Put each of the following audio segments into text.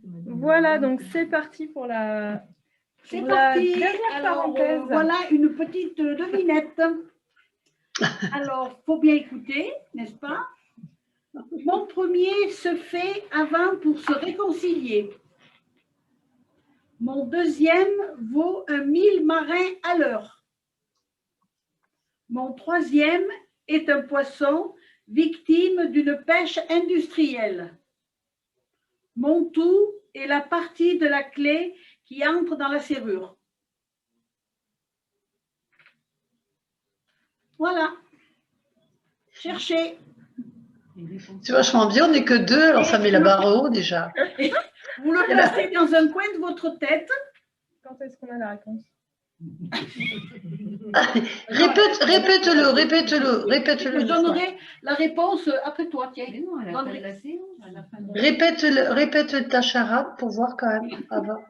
Voilà, donc c'est parti pour la, dernière parenthèse. Voilà une petite devinette. Alors, faut bien écouter, n'est-ce pas? Mon premier se fait avant pour se réconcilier. Mon deuxième vaut 1000 marins à l'heure. Mon troisième est un poisson victime d'une pêche industrielle. Mon tout est la partie de la clé qui entre dans la serrure. Voilà. Cherchez. C'est vachement bien, on n'est que deux, alors ça met la barre haut déjà. Vous le placez dans un coin de votre tête. Quand est-ce qu'on a la réponse? Répète-le. Je donnerai la réponse après toi, tiens. Mais non, à la fin de la séance. Répète ta charade pour voir quand même avant.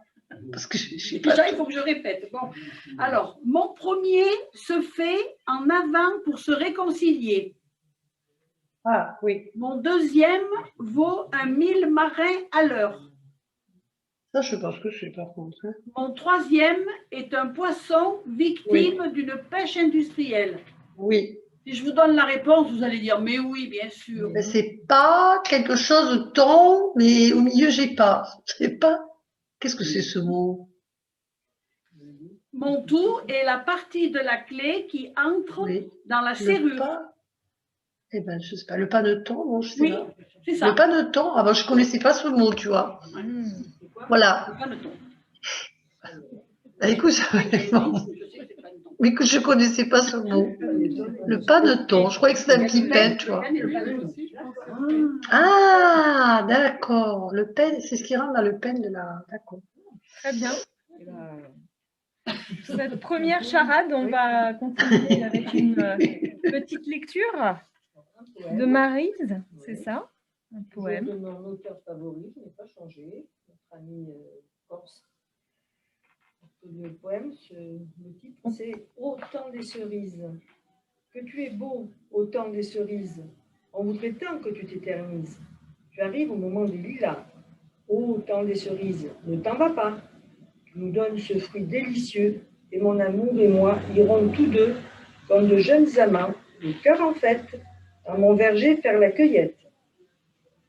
Parce que je sais pas. Déjà, il faut que je répète. Bon. Alors, mon premier se fait en avant pour se réconcilier. Ah, oui. Mon deuxième vaut 1000 marins à l'heure. Ça, je pense que je sais par contre. Hein. Mon troisième est un poisson victime d'une pêche industrielle. Oui. Si je vous donne la réponse, vous allez dire, mais oui, bien sûr. Mais c'est pas quelque chose de thon, mais au milieu, j'ai pas. C'est pas. Qu'est-ce que c'est ce mot? Mon tout est la partie de la clé qui entre dans la serrure. Eh ben, je sais pas. Le paneton, non, je sais pas. C'est ça. Le paneton, ah ben, je connaissais pas ce mot, tu vois. Voilà. Le paneton. Écoute, je connaissais pas ce mot. Le paneton, je croyais que c'était un petit pain, tu vois. Ah, d'accord. Le pain, c'est ce qui rentre dans le pain de la. D'accord. Très bien. Cette première charade, on va continuer avec une petite lecture de Maryse, c'est ça? Un poème. Mon auteur favori, je n'ai pas changé, notre ami corse. Le poème, le titre, c'est « Au temps des cerises ». Que tu es beau au temps des cerises, on voudrait tant que tu t'éternises. Tu arrives au moment des lilas. Ô temps des cerises, ne t'en vas pas. Tu nous donnes ce fruit délicieux, et mon amour et moi irons tous deux, comme de jeunes amants, le cœur en fête, dans mon verger faire la cueillette.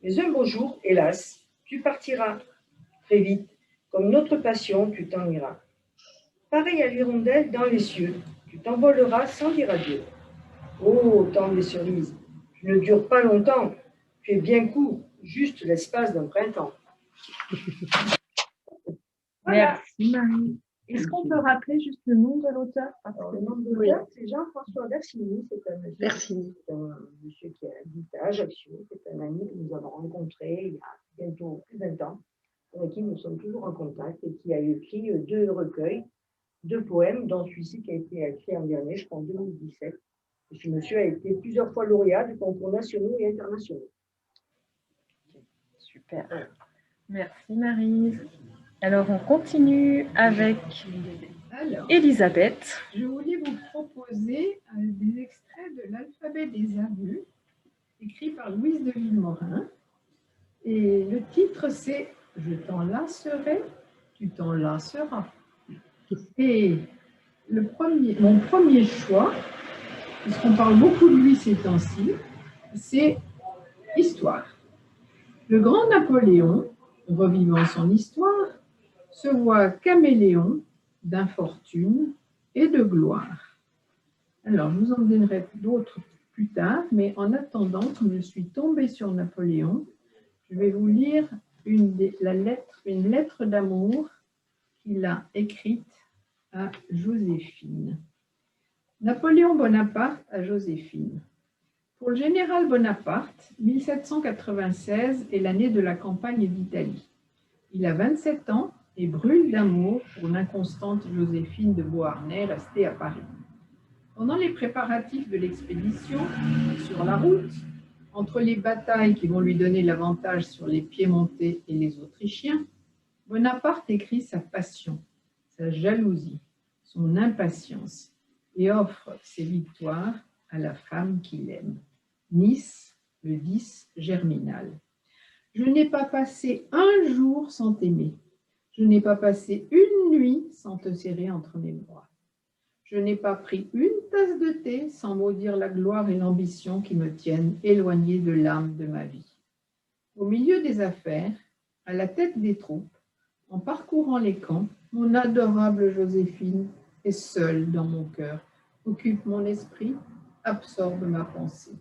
Mais un beau jour, hélas, tu partiras très vite, comme notre passion, tu t'en iras. Pareil à l'hirondelle dans les cieux, tu t'envoleras sans dire adieu. Ô temps des cerises, tu ne dures pas longtemps, tu es bien court, juste l'espace d'un printemps. Voilà. Merci Marie. Est-ce qu'on peut rappeler juste le nom de l'auteur? Le nom de l'auteur, c'est Jean-François Versini. C'est un monsieur qui habite à Ajaccio. C'est un ami que nous avons rencontré il y a bientôt plus de 20 ans, avec qui nous sommes toujours en contact et qui a écrit 2 recueils, 2 poèmes, dont celui-ci qui a été écrit en dernier, je crois en 2017. Et ce monsieur a été plusieurs fois lauréat de concours nationaux et internationaux. Super. Merci Maryse. Alors on continue avec Elisabeth. Je voulais vous proposer des extraits de l'alphabet des aveux, écrit par Louise de Villemorin. Et le titre c'est « Je t'enlacerai, tu t'enlaceras ». Et mon premier choix, puisqu'on parle beaucoup de lui ces temps-ci, c'est Histoire. Le grand Napoléon, revivant son histoire, se voit caméléon d'infortune et de gloire. Alors, je vous en donnerai d'autres plus tard, mais en attendant, comme je suis tombée sur Napoléon, je vais vous lire une lettre d'amour qu'il a écrite à Joséphine. Napoléon Bonaparte à Joséphine. Pour le général Bonaparte, 1796 est l'année de la campagne d'Italie. Il a 27 ans et brûle d'amour pour l'inconstante Joséphine de Beauharnais restée à Paris. Pendant les préparatifs de l'expédition, sur la route, entre les batailles qui vont lui donner l'avantage sur les Piémontais et les Autrichiens, Bonaparte écrit sa passion, sa jalousie, son impatience et offre ses victoires à la femme qu'il aime. Nice, le 10 Germinal. Je n'ai pas passé un jour sans t'aimer. Je n'ai pas passé une nuit sans te serrer entre mes bras. Je n'ai pas pris une tasse de thé sans maudire la gloire et l'ambition qui me tiennent éloignée de l'âme de ma vie. Au milieu des affaires, à la tête des troupes, en parcourant les camps, mon adorable Joséphine est seule dans mon cœur, occupe mon esprit, absorbe ma pensée.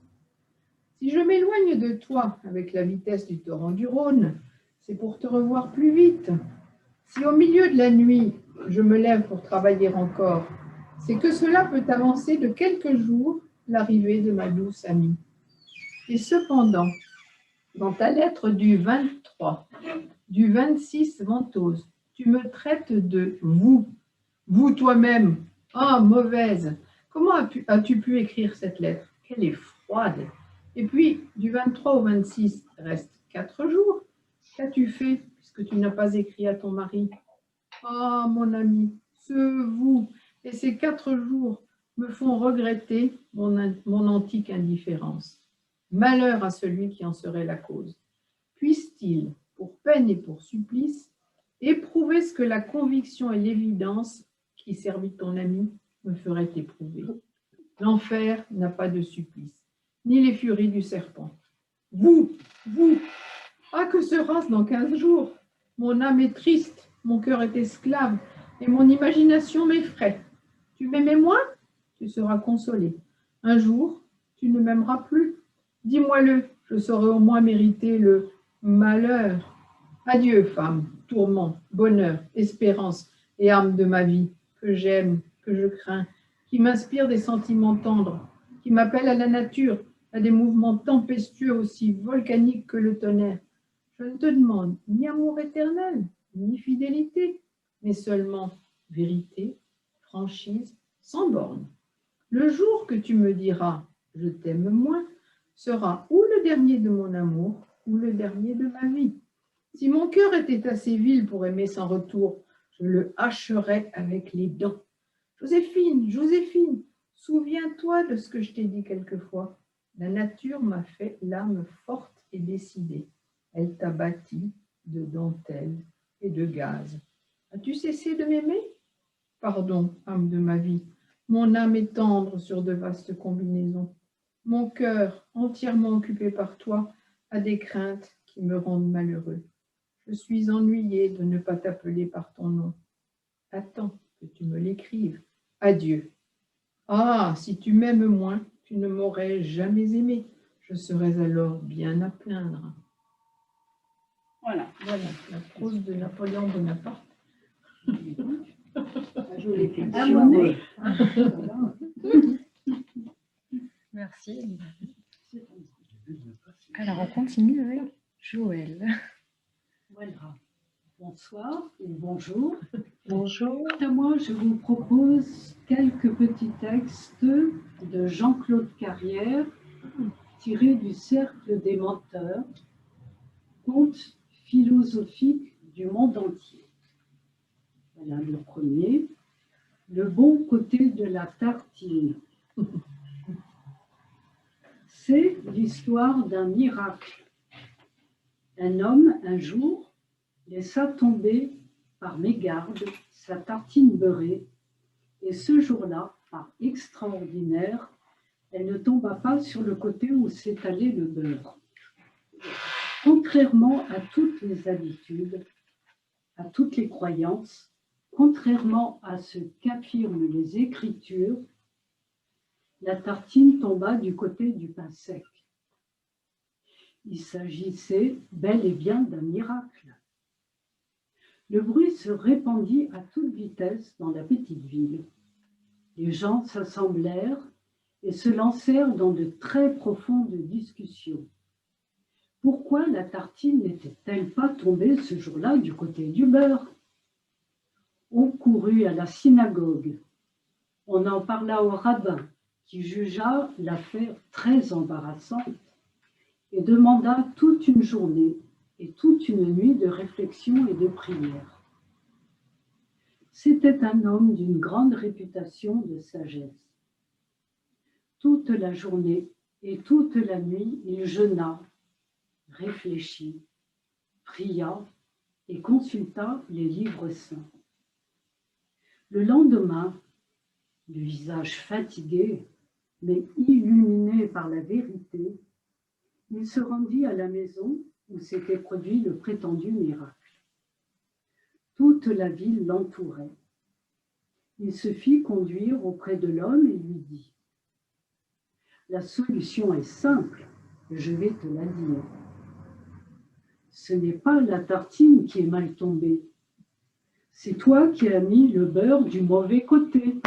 Si je m'éloigne de toi avec la vitesse du torrent du Rhône, c'est pour te revoir plus vite. Si au milieu de la nuit, je me lève pour travailler encore, c'est que cela peut avancer de quelques jours l'arrivée de ma douce amie. Et cependant, dans ta lettre du 23, du 26 Ventose, tu me traites de vous. Vous toi-même. Ah, mauvaise. Comment as-tu pu écrire cette lettre? Qu'elle est froide. Et puis, du 23 au 26, reste 4 jours. Qu'as-tu fait puisque tu n'as pas écrit à ton mari? Ah, mon ami, ce vous et ces 4 jours me font regretter mon antique indifférence. Malheur à celui qui en serait la cause. Puisse-t-il, pour peine et pour supplice, éprouver ce que la conviction et l'évidence qui servit ton ami me feraient éprouver. L'enfer n'a pas de supplice, ni les furies du serpent. Vous, ah, que sera-ce dans 15 jours? Mon âme est triste, mon cœur est esclave, et mon imagination m'effraie. Tu m'aimais moins? Tu seras consolé. Un jour, tu ne m'aimeras plus. Dis-moi-le, je saurai au moins mériter le malheur. Adieu, femme, tourment, bonheur, espérance et âme de ma vie, que j'aime, que je crains, qui m'inspire des sentiments tendres, qui m'appelle à la nature, à des mouvements tempestueux aussi volcaniques que le tonnerre. Je ne te demande ni amour éternel, ni fidélité, mais seulement vérité, franchise, sans borne. Le jour que tu me diras « je t'aime moins » sera ou le dernier de mon amour ou le dernier de ma vie. Si mon cœur était assez vil pour aimer sans retour, je le hacherais avec les dents. Joséphine, Joséphine, souviens-toi de ce que je t'ai dit quelquefois. La nature m'a fait l'âme forte et décidée. Elle t'a bâti de dentelle et de gaz. As-tu cessé de m'aimer? Pardon, âme de ma vie, mon âme est tendre sur de vastes combinaisons. Mon cœur, entièrement occupé par toi, a des craintes qui me rendent malheureux. Je suis ennuyée de ne pas t'appeler par ton nom. Attends que tu me l'écrives. Adieu. Ah, si tu m'aimes moins, tu ne m'aurais jamais aimé. Je serais alors bien à plaindre. Voilà. Voilà, la prose de Napoléon Bonaparte. À Monet. Merci, Elisabeth. Alors, on continue avec Joël. Voilà. Bonsoir ou bonjour. Bonjour. Moi, je vous propose quelques petits textes de Jean-Claude Carrière tirés du Cercle des menteurs, contes philosophiques du monde entier. Voilà le premier. Le bon côté de la tartine. C'est l'histoire d'un miracle. Un homme, un jour, laissa tomber par mégarde sa tartine beurrée, et ce jour-là, par extraordinaire, elle ne tomba pas sur le côté où s'étalait le beurre. Contrairement à toutes les habitudes, à toutes les croyances, contrairement à ce qu'affirment les Écritures, la tartine tomba du côté du pain sec. Il s'agissait bel et bien d'un miracle. Le bruit se répandit à toute vitesse dans la petite ville. Les gens s'assemblèrent et se lancèrent dans de très profondes discussions. Pourquoi la tartine n'était-elle pas tombée ce jour-là du côté du beurre? On courut à la synagogue. On en parla au rabbin, qui jugea l'affaire très embarrassante et demanda toute une journée et toute une nuit de réflexion et de prière. C'était un homme d'une grande réputation de sagesse. Toute la journée et toute la nuit, il jeûna, réfléchit, pria et consulta les livres saints. Le lendemain, le visage fatigué, mais illuminé par la vérité, il se rendit à la maison où s'était produit le prétendu miracle. Toute la ville l'entourait. Il se fit conduire auprès de l'homme et lui dit : « La solution est simple, je vais te la dire. Ce n'est pas la tartine qui est mal tombée. C'est toi qui as mis le beurre du mauvais côté. »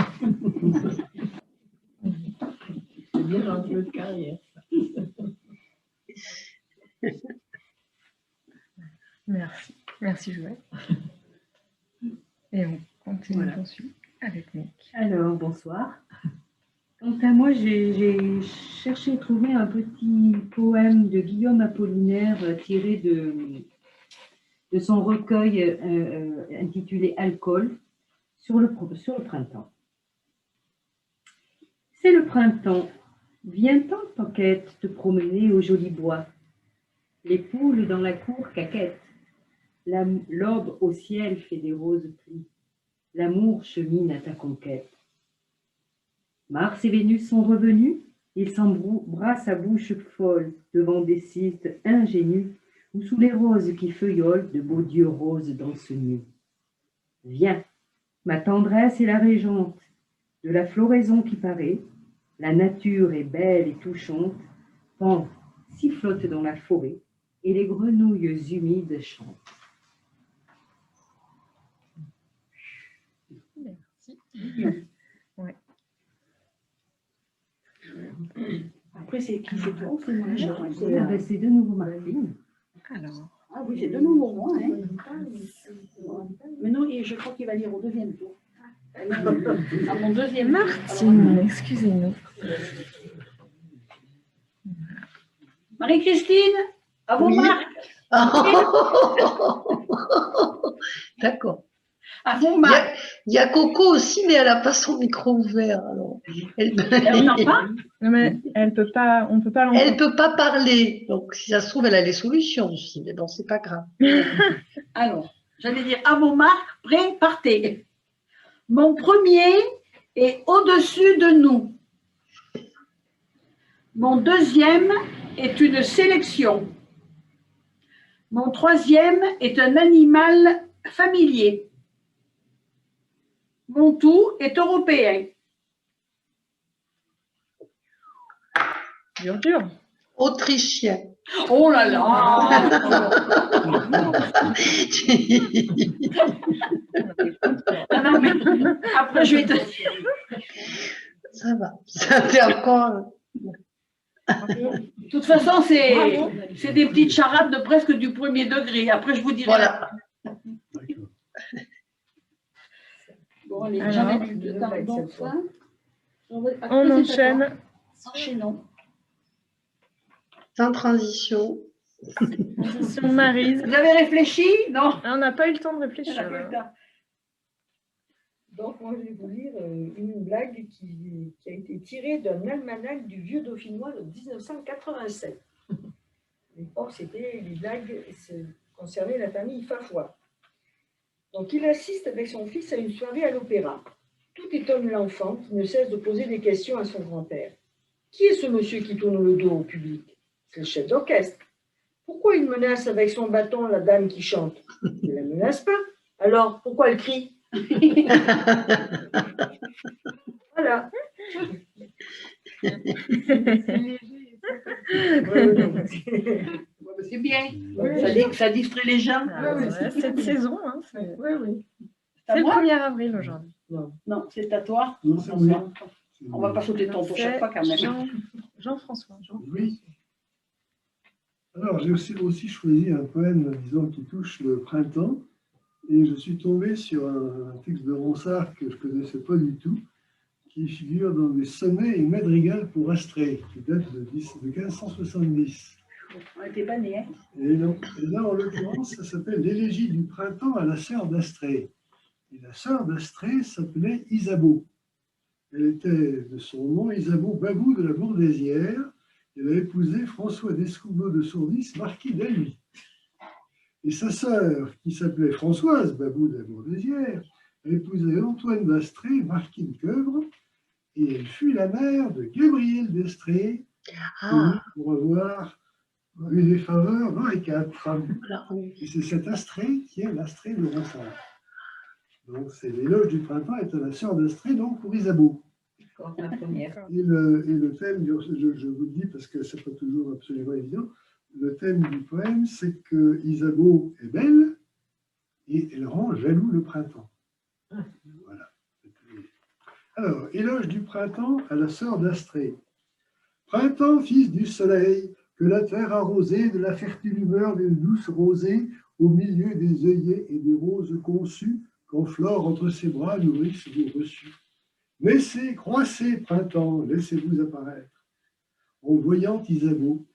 C'est bien un jeu de carrière. Merci. Merci, Joël. Et on continue Voilà. ensuite avec Nick. Alors, bonsoir. Quant à moi, j'ai cherché à trouver un petit poème de Guillaume Apollinaire tiré de son recueil intitulé Alcool sur le printemps. C'est le printemps. Viens-t'en, Toquette, te promener au joli bois. Les poules dans la cour caquettent. L'aube au ciel fait des roses plis. L'amour chemine à ta conquête. Mars et Vénus sont revenus, ils s'embrassent à bouche folle devant des cystes ingénus ou sous les roses qui feuillolent de beaux dieux roses dansent nus. Viens, ma tendresse est la régente de la floraison qui paraît, la nature est belle et touchante, Pan sifflote dans la forêt et les grenouilles humides chantent. Merci. Ouais. Après, c'est qui c'est toi? C'est moi. Ah ben, c'est de nouveau Martine. Alors, Ah oui, c'est de nouveau moi. Hein. Mais non, et je crois qu'il va lire au deuxième tour. À mon deuxième tour. Martine, excusez-nous. Marie-Christine, à vos Oui. marques. D'accord. À vos Il y, marques. a, il y a Coco aussi, mais elle n'a pas son micro ouvert. Alors, elle On n'entend pas? Non, mais elle peut pas, on peut pas l'entendre. elle peut pas parler. Donc, si ça se trouve, elle a les solutions aussi. Mais bon, c'est pas grave. Alors, j'allais dire à vos marques, prêts, partez. Mon premier est au-dessus de nous. Mon deuxième est une sélection. Mon troisième est un animal familier. Mon tout est européen. Dur, dur. Autrichien. Oh là là! Ah non, mais après, je vais te dire. Ça va. Ça fait encore. De toute façon, c'est des petites charades de presque du premier degré. Après, je vous dirai. Voilà. Bon, allez, Alors, j'en ai lu deux. Donc, ça. On enchaîne. Enchaînons. Sans transition. Sur Maryse. Vous avez réfléchi? Non. On n'a pas eu le temps de réfléchir. Donc, moi, je vais vous lire une blague qui a été tirée d'un almanach du Vieux Dauphinois de 1987. À l'époque, c'était les blagues concernaient la famille Fafois. Donc, il assiste avec son fils à une soirée à l'opéra. Tout étonne l'enfant qui ne cesse de poser des questions à son grand-père. Qui est ce monsieur qui tourne le dos au public? C'est le chef d'orchestre. Pourquoi il menace avec son bâton la dame qui chante? Il ne la menace pas. Alors, pourquoi elle crie? Voilà. C'est bien. Oui. Ça distrait les gens. Ah, ouais, cette saison, hein, c'est Oui. c'est le moi 1er avril aujourd'hui. Non, c'est à toi. Non, c'est oui. On va pas sauter ton tour chaque fois quand même. Jean-François. Oui. Alors, j'ai aussi choisi un poème, disons, qui touche le printemps. Et je suis tombé sur un texte de Ronsard que je ne connaissais pas du tout, qui figure dans des sonnets et madrigals pour Astrée, qui date de 1570. On n'était pas nés, hein. Et là, en l'occurrence, ça s'appelle l'Élégie du printemps à la sœur d'Astrée. Et la sœur d'Astrée s'appelait Isabeau. Elle était de son nom Isabeau Babou de la Bourdaissière. Elle a épousé François d'Escoubleau de Sourdis, marquis d'Alluy. Et sa sœur, qui s'appelait Françoise Babou d'Amour-Désir, épousait Antoine d'Astrée, marquis de Queuvre, et elle fut la mère de Gabriel d'Estrée, Ah, pour avoir eu des faveurs dans les quatre. voilà, oui. Et c'est cet Astrée qui est l'Astrée de Ronsard. Donc c'est l'éloge du printemps est à la sœur d'Astrée, donc pour Isabeau. D'accord, la première. Et le thème, je vous le dis parce que c'est pas toujours absolument évident, le thème du poème, c'est que Isabeau est belle et elle rend jaloux le printemps. Voilà. Alors, éloge du printemps à la sœur d'Astrée. Printemps, fils du soleil, que la terre arrosée de la fertile humeur des douces rosées, au milieu des œillets et des roses conçues, quand Flore entre ses bras nourrissent vos reçus. Naissez, croissez, printemps, laissez-vous apparaître. En voyant Isabeau,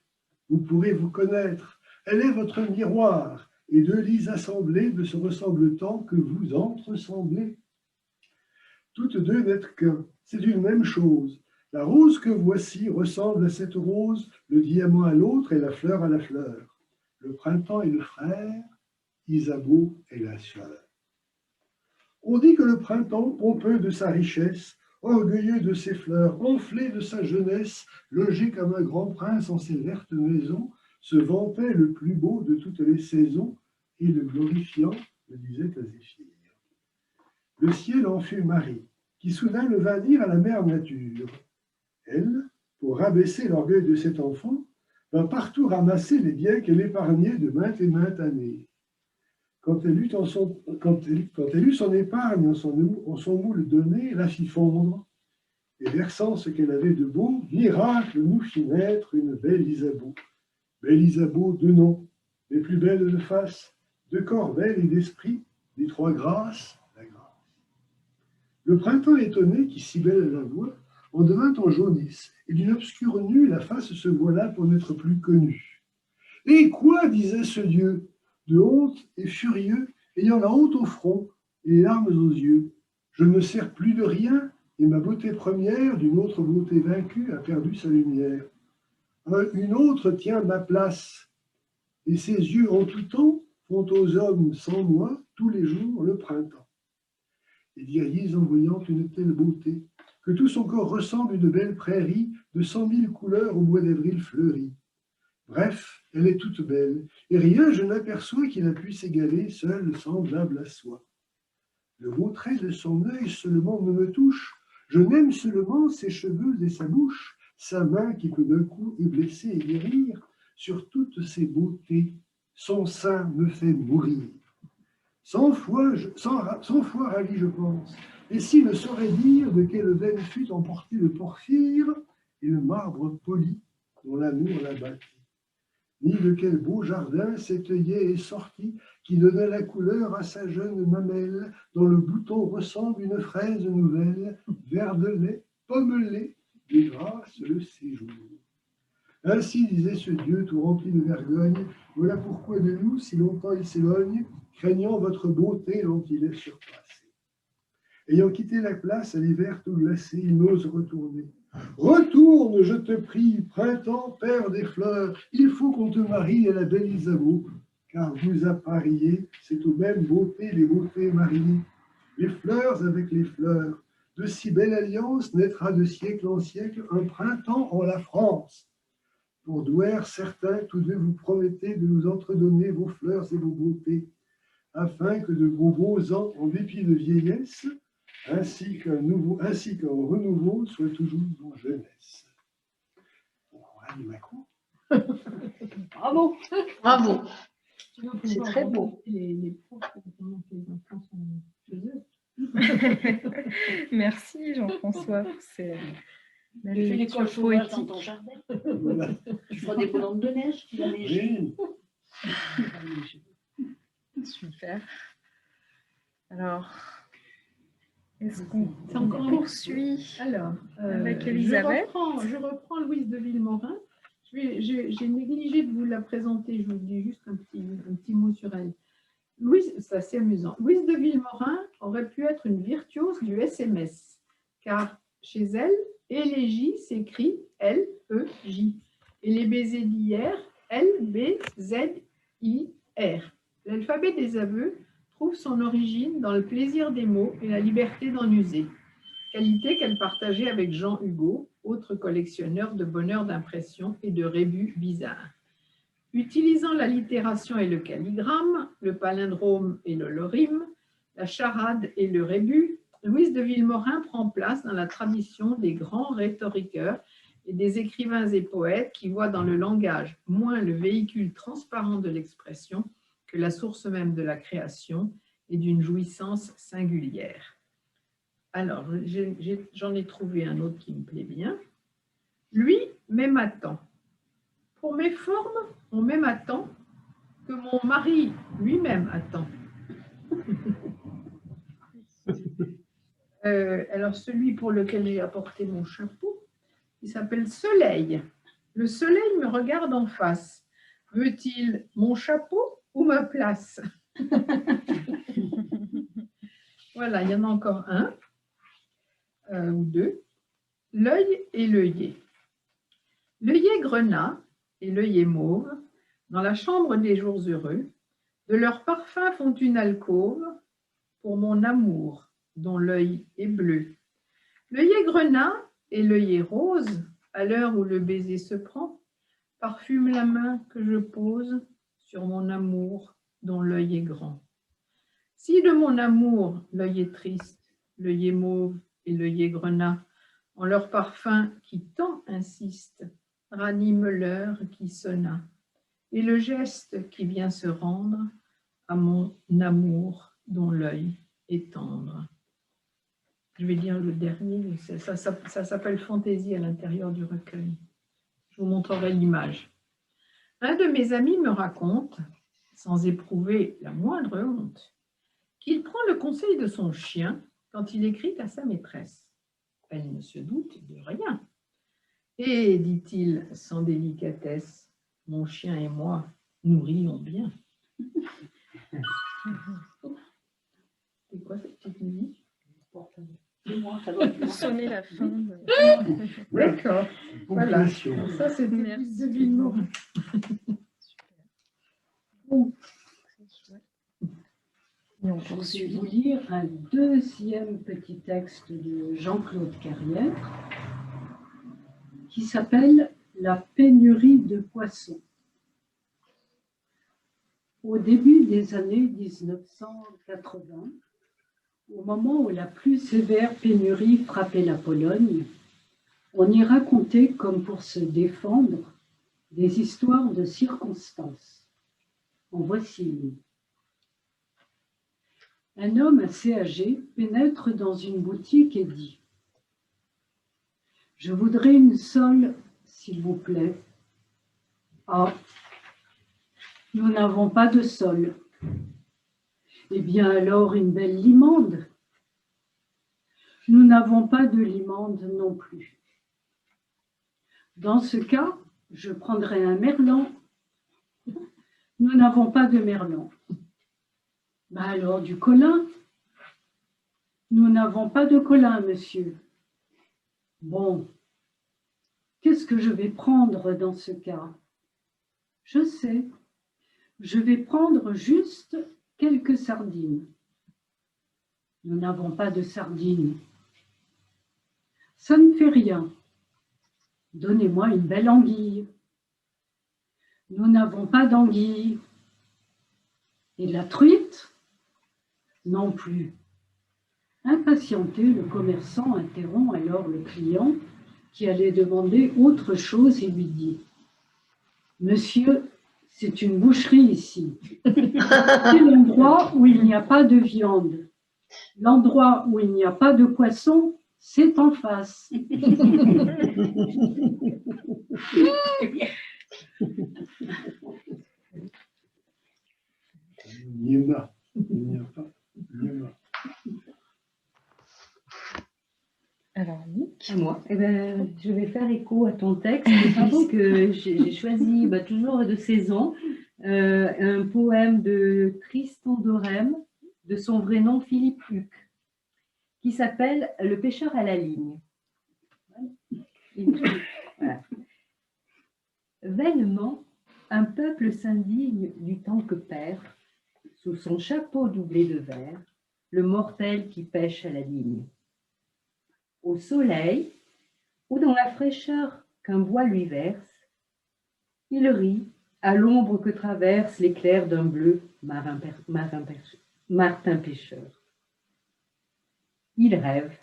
vous pourrez vous connaître. Elle est votre miroir, et deux lys assemblés ne se ressemblent tant que vous entre-semblez. Toutes deux n'êtes qu'un, c'est une même chose. La rose que voici ressemble à cette rose, le diamant à l'autre et la fleur à la fleur. Le printemps est le frère, Isabeau est la sœur. On dit que le printemps, pompeux de sa richesse, orgueilleux de ses fleurs, gonflé de sa jeunesse, logé comme un grand prince en ses vertes maisons, se vantait le plus beau de toutes les saisons, et le glorifiant le disait à Zéphyr. Le ciel en fut Marie, qui soudain le vint dire à la mère nature. Elle, pour rabaisser l'orgueil de cet enfant, vint partout ramasser les biens qu'elle épargnait de maintes et maintes années. Quand elle eut son épargne en son moule donné, la fit fondre, et versant ce qu'elle avait de beau, miracle nous fit naître une belle Isabeau. Belle Isabeau de nom, les plus belles de face, de corps belle et d'esprit, des trois grâces, la grâce. Le printemps étonné, qui si belle à la voix, en devint en jaunisse, et d'une obscure nue, la face se voila pour n'être plus connue. Et quoi, disait ce dieu, de honte et furieux, ayant la honte au front et les larmes aux yeux. Je ne me sers plus de rien, et ma beauté première, d'une autre beauté vaincue, a perdu sa lumière. Une autre tient ma place, et ses yeux en tout temps font aux hommes sans moi tous les jours le printemps. Et Dialyse en voyant une telle beauté, que tout son corps ressemble à une belle prairie de 100 000 couleurs au mois d'avril fleuri. Bref, elle est toute belle, et rien je n'aperçois qui la puisse égaler, seule, semblable à soi. Le beau trait de son œil seulement ne me touche, je n'aime seulement ses cheveux et sa bouche, sa main qui peut d'un coup est blessée et guérir, sur toutes ses beautés, son sein me fait mourir. 100 fois ravi je pense, et s'il ne saurait dire de quelle veine fut emporté le porphyre et le marbre poli dont l'amour l'a bâti. Ni de quel beau jardin cet œillet est sorti qui donna la couleur à sa jeune mamelle, dont le bouton ressemble une fraise nouvelle, vert de lait, pommelé, de grâce le séjour. Ainsi disait ce Dieu tout rempli de vergogne, voilà pourquoi de nous si longtemps il s'éloigne, craignant votre beauté dont il est surpassé. Ayant quitté la place à l'hiver tout glacé, il n'ose retourner. Retourne, je te prie, printemps, père des fleurs, il faut qu'on te marie à la belle Isabeau, car vous appariez, c'est aux mêmes beautés les beautés mariées. Les fleurs avec les fleurs, de si belle alliance naîtra de siècle en siècle un printemps en la France. Pour douer certains, tous deux vous promettez de nous entredonner vos fleurs et vos beautés, afin que de vos beaux ans, en dépit de vieillesse, ainsi qu'un renouveau soit toujours en jeunesse. Voilà du Macron. Bravo. Bravo. Tu vas C'est pouvoir très beau. Les profs, pendant que les enfants sont chez eux. Merci Jean-François pour ces Tu fais l'école lectures sauvage dans poétiques. ton jardin. Voilà. Tu feras des bonhommes de neige qui va neiger. Oui. Super. Alors, est-ce qu'on C'est encore un poursuit Alors, avec Elisabeth? Je reprends Louise de Villemorin. J'ai négligé de vous la présenter, je vous dis juste un petit mot sur elle. Louise, c'est assez amusant. Louise de Villemorin aurait pu être une virtuose du SMS, car chez elle, élégie s'écrit L-E-J, et les baisers d'hier, L-B-Z-I-R. L'alphabet des aveux trouve son origine dans le plaisir des mots et la liberté d'en user, qualité qu'elle partageait avec Jean Hugo, autre collectionneur de bonheur d'impression et de rébus bizarres. Utilisant l'allitération et le calligramme, le palindrome et le lorime, la charade et le rébus, Louise de Villemorin prend place dans la tradition des grands rhétoriqueurs et des écrivains et poètes qui voient dans le langage moins le véhicule transparent de l'expression que la source même de la création et d'une jouissance singulière. Alors, j'en ai trouvé un autre qui me plaît bien. Lui m'aime à tant. Pour mes formes, on m'aime à tant que mon mari lui-même attend. Alors, celui pour lequel j'ai apporté mon chapeau, il s'appelle Soleil. Le soleil me regarde en face. Veut-il mon chapeau ou ma place? Voilà, il y en a encore un ou deux. L'œil et l'œillet. L'œillet grenat et l'œillet mauve, dans la chambre des jours heureux, de leurs parfums font une alcôve pour mon amour, dont l'œil est bleu. L'œillet grenat et l'œillet rose, à l'heure où le baiser se prend, parfument la main que je pose sur mon amour, dont l'œil est grand. Si de mon amour l'œil est triste, l'œillet mauve et l'œillet grenat, en leur parfum qui tant insiste, ranime l'heure qui sonna, et le geste qui vient se rendre à mon amour dont l'œil est tendre. Je vais lire le dernier, ça s'appelle Fantaisie à l'intérieur du recueil. Je vous montrerai l'image. Un de mes amis me raconte, sans éprouver la moindre honte, qu'il prend le conseil de son chien quand il écrit à sa maîtresse. Elle ne se doute de rien. Et, dit-il sans délicatesse, mon chien et moi, nous rions bien. C'est quoi cette petite musique? Ça doit sonner la fin. D'accord. Voilà. Ça, c'est Merci. de Villemorin. Bon, Et on je vais poursuit. vous lire un deuxième petit texte de Jean-Claude Carrière qui s'appelle « La pénurie de poissons ». Au début des années 1980, au moment où la plus sévère pénurie frappait la Pologne, on y racontait, comme pour se défendre, des histoires de circonstances. En voici une. Un homme assez âgé pénètre dans une boutique et dit « Je voudrais une sole, s'il vous plaît. » « Ah, nous n'avons pas de sole. » « Eh bien alors une belle limande. » « Nous n'avons pas de limande non plus. » « Dans ce cas, je prendrai un merlan. » « Nous n'avons pas de merlan. » « Ben alors du colin. » « Nous n'avons pas de colin, monsieur. » « Bon, qu'est-ce que je vais prendre dans ce cas? » « Je sais, je vais prendre juste quelques sardines. » « Nous n'avons pas de sardines. » « Ça ne fait rien. Donnez-moi une belle anguille. » « Nous n'avons pas d'anguille. » « Et la truite? » « Non plus. » Impatienté, le commerçant interrompt alors le client qui allait demander autre chose et lui dit « Monsieur, c'est une boucherie ici. C'est l'endroit où il n'y a pas de viande. L'endroit où il n'y a pas de poisson, c'est en face. » Niema. Il n'y a pas Niema. Alors, Nick. À moi. Eh ben, je vais faire écho à ton texte puisque j'ai choisi toujours de saison un poème de Tristan d'Orème, de son vrai nom Philippe Huc, qui s'appelle « Le pêcheur à la ligne ». Voilà. Vainement, un peuple s'indigne du temps que perd sous son chapeau doublé de verre, le mortel qui pêche à la ligne. Au soleil, ou dans la fraîcheur qu'un bois lui verse, il rit à l'ombre que traverse l'éclair d'un bleu martin pêcheur. Il rêve,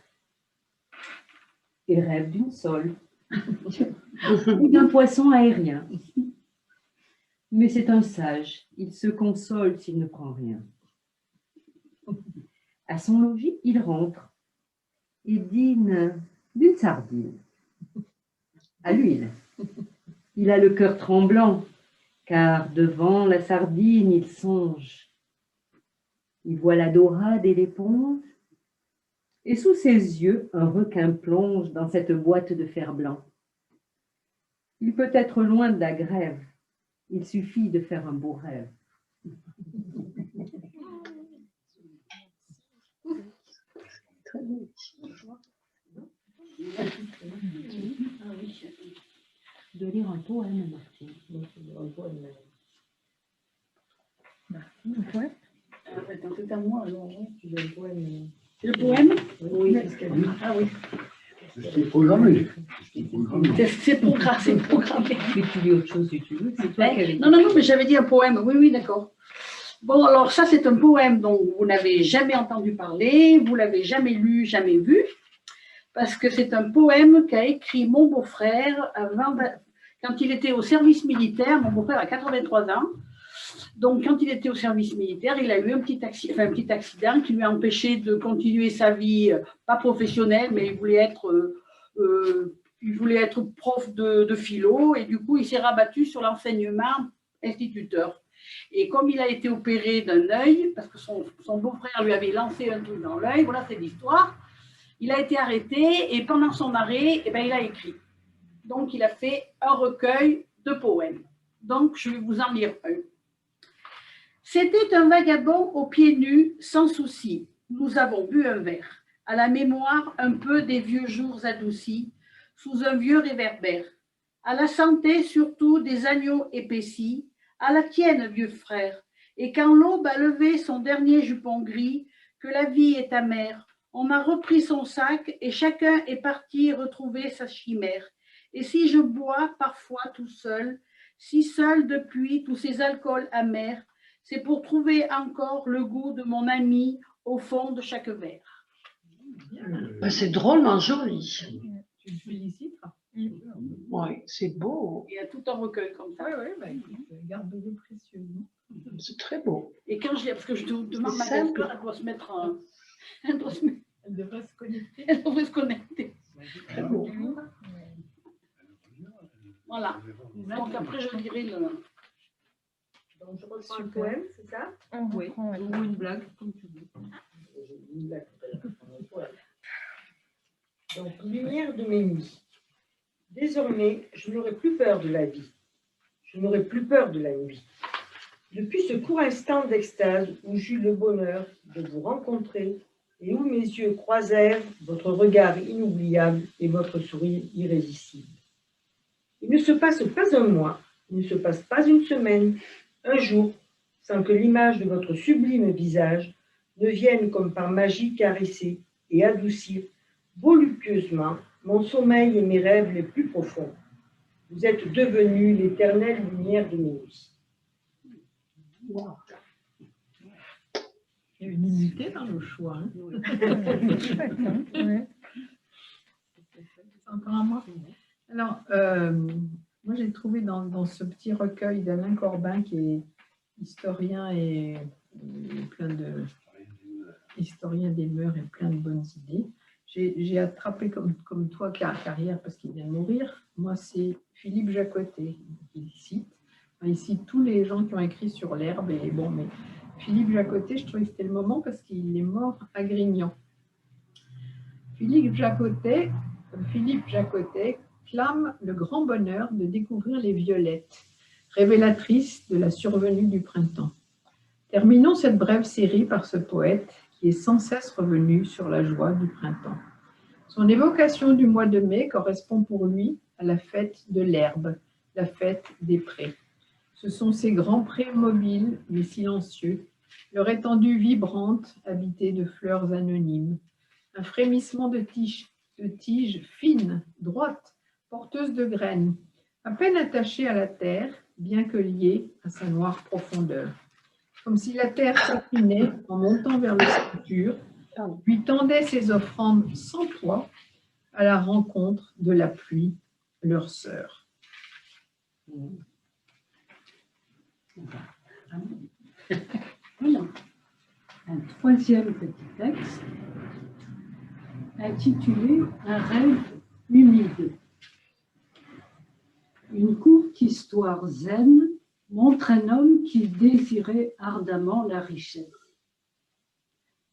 et rêve d'une sole, ou d'un poisson aérien. Mais c'est un sage, il se console s'il ne prend rien. À son logis, il rentre et dîne d'une sardine à l'huile. Il a le cœur tremblant, car devant la sardine, il songe. Il voit la dorade et l'éponge, et sous ses yeux, un requin plonge dans cette boîte de fer blanc. Il peut être loin de la grève, il suffit de faire un beau rêve. Très bien. De lire un poème, Martine. Martine, un poème. Attends, c'est à moi, alors, tu veux le poème. Le poème? Oui, parce qu'elle dit. Ah oui. C'est ce qui est programmé. C'est programmé. Mais tu lis autre chose si tu veux. C'est toi qui avais dit. Non, mais j'avais dit un poème. Oui, oui, d'accord. Bon, alors ça, c'est un poème dont vous n'avez jamais entendu parler, vous l'avez jamais lu, jamais vu, parce que c'est un poème qu'a écrit mon beau-frère quand il était au service militaire. Mon beau-frère a 83 ans. Donc, quand il était au service militaire, il a eu un petit accident qui lui a empêché de continuer sa vie, pas professionnelle, mais il voulait être prof de philo, et du coup, il s'est rabattu sur l'enseignement instituteur. Et comme il a été opéré d'un œil, parce que son beau-frère lui avait lancé un truc dans l'œil, voilà, c'est l'histoire, il a été arrêté, et pendant son arrêt, il a écrit. Donc, il a fait un recueil de poèmes. Donc, je vais vous en lire un. C'était un vagabond aux pieds nus, sans souci. Nous avons bu un verre, à la mémoire un peu des vieux jours adoucis, sous un vieux réverbère. À la santé surtout des agneaux épaissis, à la tienne, vieux frère. Et quand l'aube a levé son dernier jupon gris, que la vie est amère, on a repris son sac et chacun est parti retrouver sa chimère. Et si je bois parfois tout seul, si seul depuis tous ces alcools amers, c'est pour trouver encore le goût de mon ami au fond de chaque verre. Ben, c'est drôlement joli. Tu me félicites. Oui, c'est beau. Il y a tout un recueil comme ça. Oui, écoute, garde-le précieux. C'est très beau. Et quand je l'ai, parce que je te demande ma simple. belle-sœur, elle doit se mettre en... Elle devrait se connecter. Elle devrait se connecter. Très beau. Voilà. Donc après, je lirai le... Donc, je reprends le poème, c'est ça? Oui, ou une blague, comme tu veux. Donc, lumière de mes nuits. Désormais, je n'aurai plus peur de la vie. Je n'aurai plus peur de la nuit. Depuis ce court instant d'extase où j'eus le bonheur de vous rencontrer et où mes yeux croisèrent votre regard inoubliable et votre sourire irrésistible. Il ne se passe pas un mois, il ne se passe pas une semaine, un jour, sans que l'image de votre sublime visage ne vienne comme par magie caresser et adoucir voluptueusement mon sommeil et mes rêves les plus profonds. Vous êtes devenu l'éternelle lumière de mes nuits. Wow. Il y a une unité dans le choix. Hein. C'est encore à moi. Alors, moi j'ai trouvé dans ce petit recueil d'Alain Corbin, qui est historien et plein de historien des mœurs et plein de bonnes idées. J'ai attrapé comme toi carrière parce qu'il vient de mourir. Moi, c'est Philippe Jacotet qu'il cite. Enfin, il cite tous les gens qui ont écrit sur l'herbe. Et bon, mais Philippe Jacotet, je trouvais que c'était le moment parce qu'il est mort à Grignan. Philippe Jacotet clame le grand bonheur de découvrir les violettes, révélatrices de la survenue du printemps. Terminons cette brève série par ce poète qui est sans cesse revenu sur la joie du printemps. Son évocation du mois de mai correspond pour lui à la fête de l'herbe, la fête des prés. Ce sont ces grands prés mobiles mais silencieux leur étendue vibrante, habitée de fleurs anonymes. Un frémissement de tiges fines, droites, porteuses de graines, à peine attachées à la terre, bien que liées à sa noire profondeur. Comme si la terre s'inclinait en montant vers le futur, lui tendait ses offrandes sans poids à la rencontre de la pluie, leur sœur. Voilà. Un troisième petit texte intitulé Un rêve humide. Une courte histoire zen montre un homme qui désirait ardemment la richesse.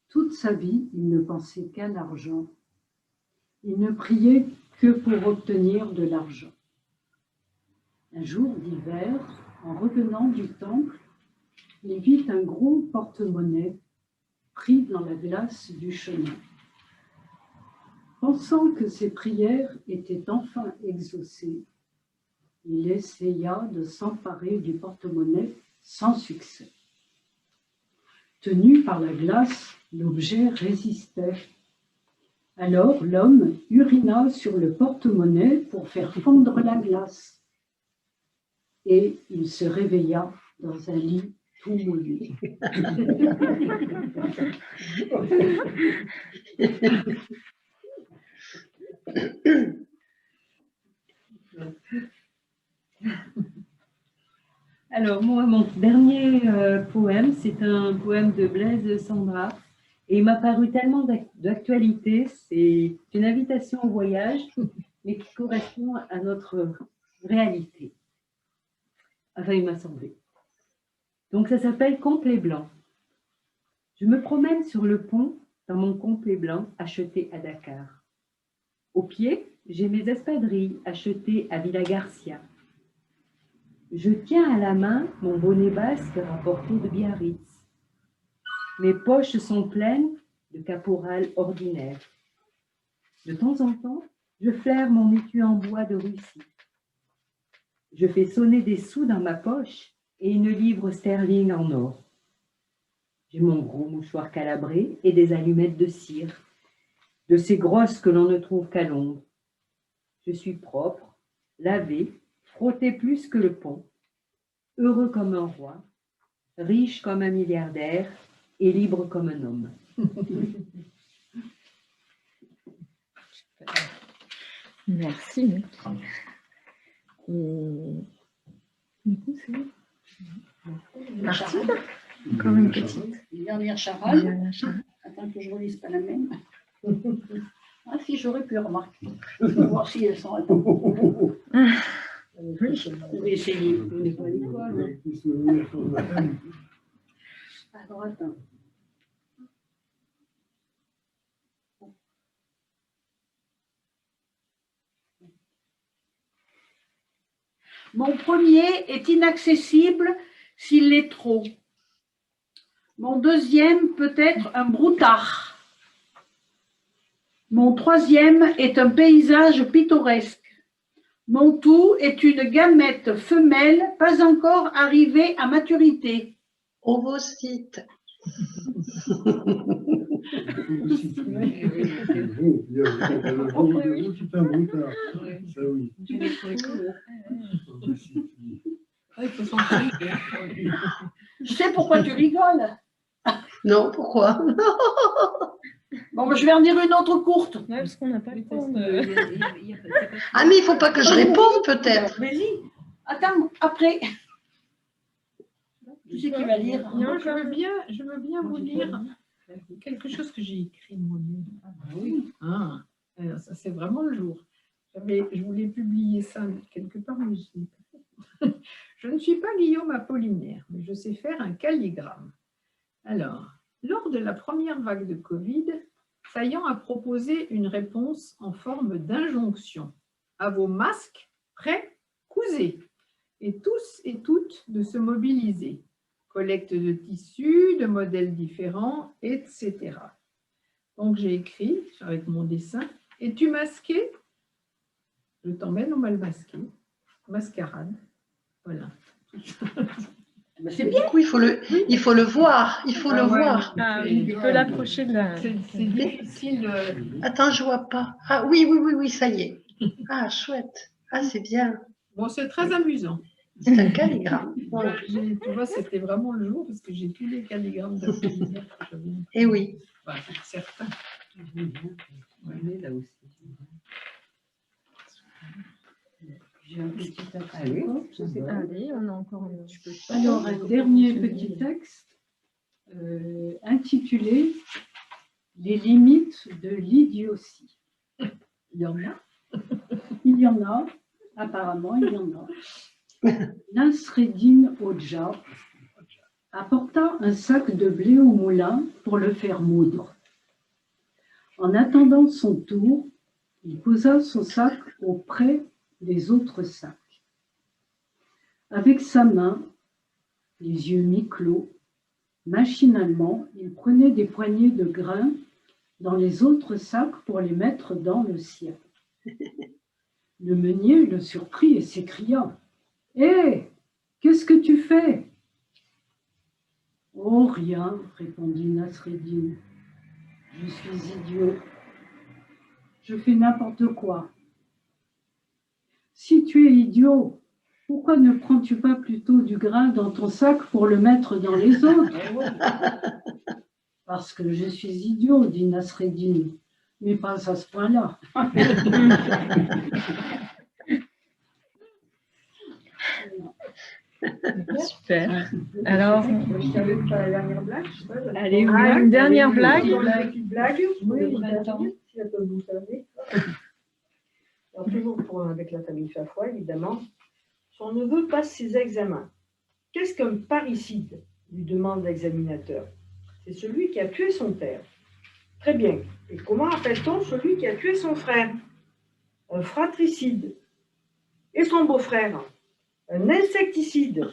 Toute sa vie, il ne pensait qu'à l'argent. Il ne priait que pour obtenir de l'argent. Un jour d'hiver, en revenant du temple, il vit un gros porte-monnaie pris dans la glace du chemin. Pensant que ses prières étaient enfin exaucées, il essaya de s'emparer du porte-monnaie sans succès. Tenu par la glace, l'objet résistait. Alors l'homme urina sur le porte-monnaie pour faire fondre la glace. Et il se réveilla dans un lit tout mouillé. Alors, moi, mon dernier poème, c'est un poème de Blaise Sandra. Et il m'a paru tellement d'actualité. C'est une invitation au voyage, mais qui correspond à notre réalité. Enfin, il m'a semblé. Donc, ça s'appelle Complet blanc. Je me promène sur le pont dans mon complet blanc acheté à Dakar. Au pied, j'ai mes espadrilles achetées à Villa Garcia. Je tiens à la main mon bonnet basque rapporté de Biarritz. Mes poches sont pleines de caporal ordinaire. De temps en temps, je flaire mon étui en bois de Russie. Je fais sonner des sous dans ma poche et une livre sterling en or. J'ai mon gros mouchoir calabré et des allumettes de cire, de ces grosses que l'on ne trouve qu'à Londres. Je suis propre, lavé, frotté plus que le pont, heureux comme un roi, riche comme un milliardaire et libre comme un homme. Merci. Et du coup, c'est Martine. Encore une petite. Une dernière charade. Dernière charade. Attends que je ne relise pas la même. Ah si, j'aurais pu remarquer. Je vais voir si elles sont attentes. Oui. On va essayer. On n'est pas à l'école. Les souvenirs qu'on a. Alors attends. Mon premier est inaccessible s'il l'est trop. Mon deuxième peut être un broutard. Mon troisième est un paysage pittoresque. Mon tout est une gamète femelle pas encore arrivée à maturité. Ovocyte. C'est un broutard. Ça oui. Il faut s'entraîner. Je sais pourquoi tu rigoles. Non, pourquoi? Bon, ben, je vais en dire une autre courte. Ouais, parce qu'on n'a pas le temps de... Ah, mais il ne faut pas que je réponde, peut-être. Vas-y. Attends, après. Tu sais qui va lire? Non, je veux bien vous lire quelque chose que j'ai écrit moi-même. Ah, oui. Ah, alors ça c'est vraiment le jour. Je voulais publier ça quelque part, mais je n'ai pas fait. Je ne suis pas Guillaume Apollinaire, mais je sais faire un calligramme. Alors, lors de la première vague de Covid, Saillant a proposé une réponse en forme d'injonction. À vos masques, prêts, cousez. Et tous et toutes de se mobiliser. Collecte de tissus, de modèles différents, etc. Donc j'ai écrit avec mon dessin. Es-tu masqué? Je t'emmène au mal masqué. Mascarade. Voilà. Mais c'est Du bien. coup, il faut le voir. Il faut le Ah ouais, voir. Ah oui, tu peux l'approcher de la... C'est difficile. Attends, je vois pas. Ah oui, oui, oui, oui, ça y est. Ah, chouette. Ah, c'est bien. Bon, c'est très amusant. C'est un calligramme. Voilà. Tu vois, c'était vraiment le jour parce que j'ai tous les calligrammes d'Apollinaire que j'avais. Eh oui. Enfin, certains. Ouais, là aussi. J'ai un petit texte. Ah oui. Allez, on a encore un petit peu de temps. Alors, un dernier petit texte intitulé Les limites de l'idiotie. Il y en a. Il y en a, apparemment, il y en a. Nasreddin Hodja apporta un sac de blé au moulin pour le faire moudre. En attendant son tour, il posa son sac auprès des autres sacs. Avec sa main, les yeux mi-clos, machinalement, il prenait des poignées de grains dans les autres sacs pour les mettre dans le sien. Le meunier le surprit et s'écria « Hé, qu'est-ce que tu fais ?»« Oh, rien, répondit Nasreddin. Je suis idiot. Je fais n'importe quoi. Si tu es idiot, pourquoi ne prends-tu pas plutôt du grain dans ton sac pour le mettre dans les autres ? Parce que je suis idiot, dit Nasreddin, mais pas à ce point-là. Super. Alors, Je savais que la dernière blague, je sais pas. allez, une dernière blague. Une petite blague. Oui, Oui, attends. si la peut vous savez. Alors, toujours avec la famille Fafois, évidemment. Son neveu passe ses examens. Qu'est-ce qu'un parricide lui demande l'examinateur. C'est celui qui a tué son père. Très bien. Et comment appelle-t-on celui qui a tué son frère? Un fratricide. Et son beau-frère? Un insecticide.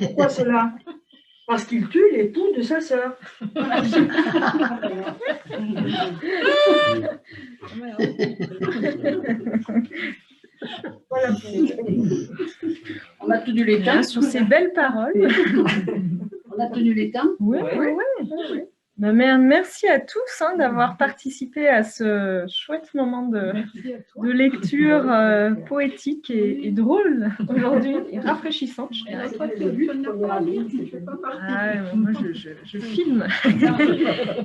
Pourquoi cela? Parce qu'il tue l'époux de sa sœur. Voilà. On a tenu les temps. Sur ces belles paroles. On a tenu les temps. Oui, oui. Merci à tous d'avoir participé à ce chouette moment de lecture poétique et drôle aujourd'hui, et rafraîchissante. Je dirais. Moi, je filme.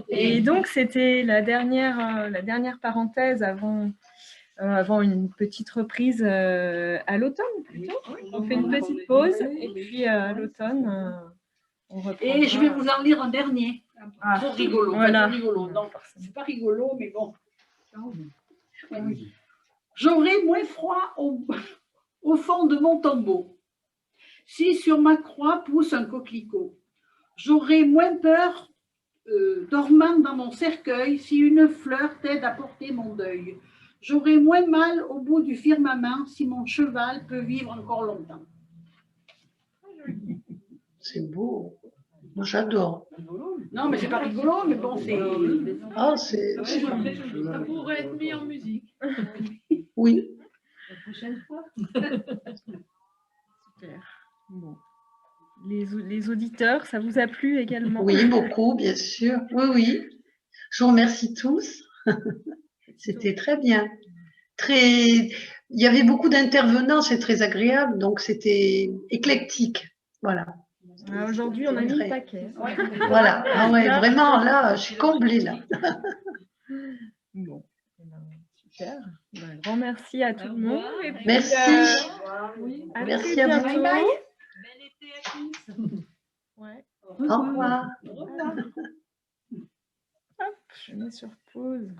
Et donc, c'était la dernière parenthèse avant une petite reprise à l'automne, plutôt. On fait une petite pause, et puis à l'automne, on reprend. Et je vais vous en lire un dernier. Trop rigolo. Voilà. Trop rigolo. Non, c'est pas rigolo, mais bon. J'aurai moins froid au fond de mon tombeau. Si sur ma croix pousse un coquelicot, j'aurai moins peur dormant dans mon cercueil si une fleur t'aide à porter mon deuil. J'aurai moins mal au bout du firmament si mon cheval peut vivre encore longtemps. C'est beau. Moi, j'adore. Non, mais c'est pas rigolo, mais bon, c'est. Ah, c'est. Ça pourrait être mis en musique. Oui. La prochaine fois. Super. Bon. Les auditeurs, ça vous a plu également? Oui, beaucoup, bien sûr. Oui, oui. Je vous remercie tous. C'était très bien. Il y avait beaucoup d'intervenants, c'est très agréable, donc c'était éclectique. Voilà. Aujourd'hui, on a mis le paquet. Voilà. Ah ouais, vraiment, là, je suis comblée, là. Bon. Super. Un grand merci à tout le monde. Et puis, Merci. à Merci très à vous. bientôt. Bel été à tous. Ouais. Au revoir. Hop, je mets sur pause.